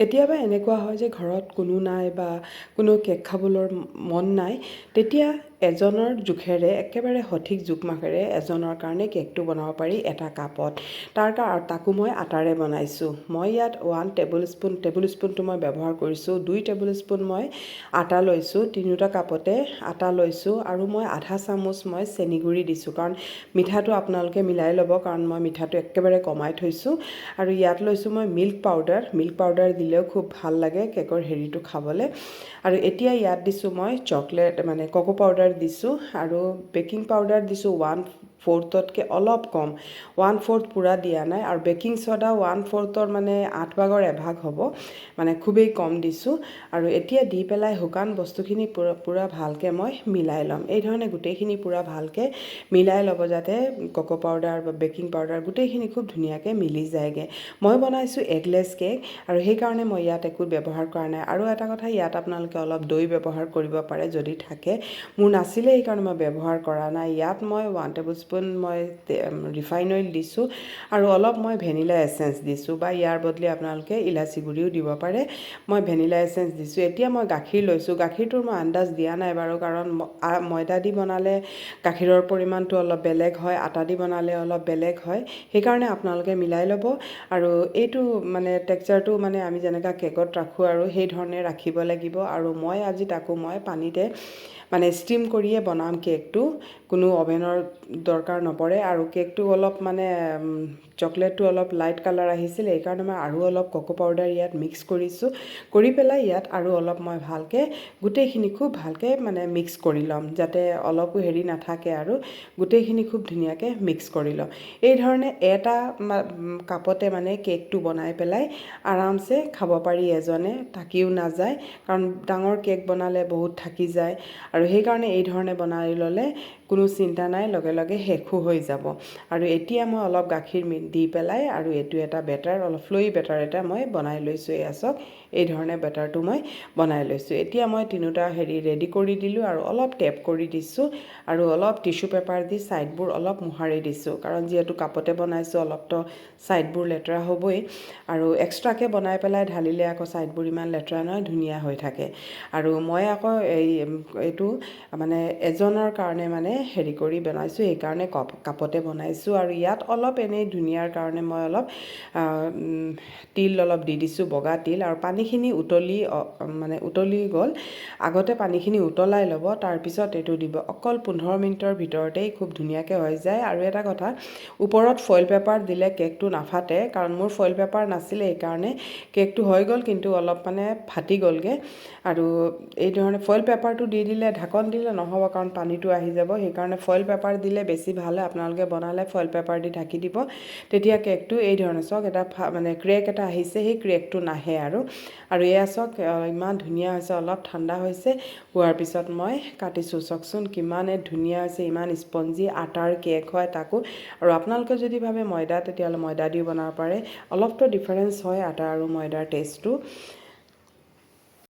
কেতিয়াবা এনেকুৱা হয় যে ঘৰত কোনো নাই বা কোনো কেক খাবলৈ মন নাই, তেতিয়া এজনৰ জোখেৰে একেবাৰে সঠিক জোখমাখেৰে এজনৰ কাৰণে কেকটো বনাব পাৰি এটা কাপত। তাকো মই আটাৰে বনাইছোঁ। মই ইয়াত 1 টেবুল স্পুনটো মই ব্যৱহাৰ কৰিছোঁ। 2 টেবুল স্পুন মই আটা লৈছোঁ, তিনিওটা কাপতে আটা লৈছোঁ আৰু মই আধা চামুচ মই চেনি গুড়ি দিছোঁ, কাৰণ মিঠাটো আপোনালোকে মিলাই ল'ব, কাৰণ মই মিঠাটো একেবাৰে কমাই থৈছোঁ। আৰু ইয়াত লৈছোঁ মই মিল্ক পাউডাৰ দিলেও খুব ভাল লাগে কেকৰ হেৰিটো খাবলৈ। আৰু এতিয়া ইয়াত দিছোঁ মই চকলেট মানে কোকো পাউডাৰ দিছোঁ আৰু বেকিং পাউডাৰ দিছোঁ 1/4তকৈ অলপ কম, 1/4 পূৰা দিয়া নাই। আৰু বেকিং ছ'ডা 1/4ৰ মানে 8ভাগৰ এভাগ হ'ব, মানে খুবেই কম দিছোঁ। আৰু এতিয়া দি পেলাই শুকান বস্তুখিনি পূৰা ভালকৈ মই মিলাই ল'ম। এই ধৰণে গোটেইখিনি পূৰা ভালকৈ মিলাই ল'ব, যাতে কোকো পাউডাৰ বা বেকিং পাউডাৰ গোটেইখিনি খুব ধুনীয়াকৈ মিলি যায়গৈ। মই বনাইছোঁ এগলেছ কেক আৰু সেইকাৰণে মই ইয়াত একো ব্যৱহাৰ কৰা নাই। আৰু এটা কথা, ইয়াত আপোনালোকে অলপ দৈ ব্যৱহাৰ কৰিব পাৰে যদি থাকে। মোৰ নাছিলে সেইকাৰণে মই ব্যৱহাৰ কৰা নাই। ইয়াত মই 1 টেবুল স্পুন মই ৰিফাইন অইল দিছোঁ আৰু অলপ মই ভেনিলা এচেঞ্চ দিছোঁ, বা ইয়াৰ বদলি আপোনালোকে ইলাচি গুড়িও দিব পাৰে। মই ভেনিলা এচেঞ্চ দিছোঁ। এতিয়া মই গাখীৰ লৈছোঁ। গাখীৰটোৰ মই আন্দাজ দিয়া নাই বাৰু, কাৰণ ময়দা দি বনালে গাখীৰৰ পৰিমাণটো অলপ বেলেগ হয়, আটা দি বনালে অলপ বেলেগ হয়। সেইকাৰণে আপোনালোকে মিলাই ল'ব। আৰু এইটো মানে টেক্সচাৰটো মানে আমি যেনেকৈ কেকত ৰাখোঁ আৰু সেই ধৰণে ৰাখিব লাগিব। আৰু মই আজি তাকো মই পানীতে মানে ষ্টিম কৰিয়ে বনাম কেকটো, কোনো অভেনৰ দৰকাৰ নপৰে। আৰু কেকটো অলপ মানে চকলেটটো অলপ লাইট কালাৰ আহিছিল, সেইকাৰণে মই আৰু অলপ কোকো পাউডাৰ ইয়াত মিক্স কৰিছোঁ। কৰি পেলাই ইয়াত আৰু অলপ মই ভালকৈ গোটেইখিনি খুব ভালকৈ মানে মিক্স কৰি ল'ম, যাতে অলপো হেৰি নাথাকে আৰু গোটেইখিনি খুব ধুনীয়াকৈ মিক্স কৰি ল'ম। এই ধৰণে এটা কাপতে মানে কেকটো বনাই পেলাই আৰামছে খাব পাৰি এজনে, থাকিও নাযায়, কাৰণ ডাঙৰ কেক বনালে বহুত থাকি যায়। আৰু সেইকাৰণে এই ধৰণে বনাই ল'লে কোনো চিন্তা নাই, লগে লগে শেষো হৈ যাব। আৰু এতিয়া মই অলপ গাখীৰ দি পেলাই আৰু এইটো এটা বেটাৰ, অলপ ফ্লয়ি বেটাৰ এটা মই বনাই লৈছোঁ। এয়া চাওক, এই ধৰণে বেটাৰটো মই বনাই লৈছোঁ। এতিয়া মই তিনিওটা ৰেডি কৰি দিলোঁ আৰু অলপ টেপ কৰি দিছোঁ আৰু অলপ টিশ্যু পেপাৰ দি ছাইডবোৰ অলপ মোহাৰি দিছোঁ, কাৰণ যিহেতু কাপতে বনাইছোঁ অলপতো ছাইডবোৰ লেতেৰা হ'বই। আৰু এক্সট্ৰাকৈ বনাই পেলাই ঢালিলে আকৌ ছাইডবোৰ ইমান লেতেৰা নহয়, ধুনীয়া হৈ থাকে। আৰু মই আকৌ এইটো মানে এজনৰ কাৰণে মানে হেৰি কৰি বনাইছোঁ, সেইকাৰণে কাপতে বনাইছোঁ। আৰু ইয়াত অলপ এনেই ধুনীয়াৰ কাৰণে মই অলপ তিল অলপ দি দিছোঁ, বগা তিল। আৰু পানীখিনি উতলি গ'ল, আগতে পানীখিনি উতলাই ল'ব, তাৰপিছত এইটো দিব। অকল 15 মিনিটৰ ভিতৰতেই খুব ধুনীয়াকৈ হৈ যায়। আৰু এটা কথা, ওপৰত ফইল পেপাৰ দিলে কেকটো নাফাটে, কাৰণ মোৰ ফইল পেপাৰ নাছিলে, সেইকাৰণে কেকটো হৈ গ'ল, কিন্তু অলপ মানে ফাটি গ'লগৈ। আৰু এই ধৰণে ফইল পেপাৰটো দি দিলে, ঢাকন দিলে নহ'ব, কাৰণ পানীটো আহি যাব। সেইকাৰণে ফইল পেপাৰ দিলে বেছি ভাল হয়। আপোনালোকে বনালে ফইল পেপাৰ দি ঢাকি দিব, তেতিয়া কেকটো এই ধৰণে চাওক এটা মানে ক্ৰেক এটা আহিছে, সেই ক্ৰেকটো নাহে। আৰু এয়া চাওক ইমান ধুনীয়া হৈছে। অলপ ঠাণ্ডা হৈছে, হোৱাৰ পিছত মই কাটিছোঁ। চাওকচোন কিমানে ধুনীয়া হৈছে, ইমান স্পঞ্জি আটাৰ কেক হয় তাকো। আৰু আপোনালোকে যদি ভাবে ময়দা, তেতিয়াহ'লে ময়দা দিও বনাব পাৰে। অলপতো ডিফাৰেঞ্চ হয় আটা আৰু ময়দাৰ টেষ্টটো।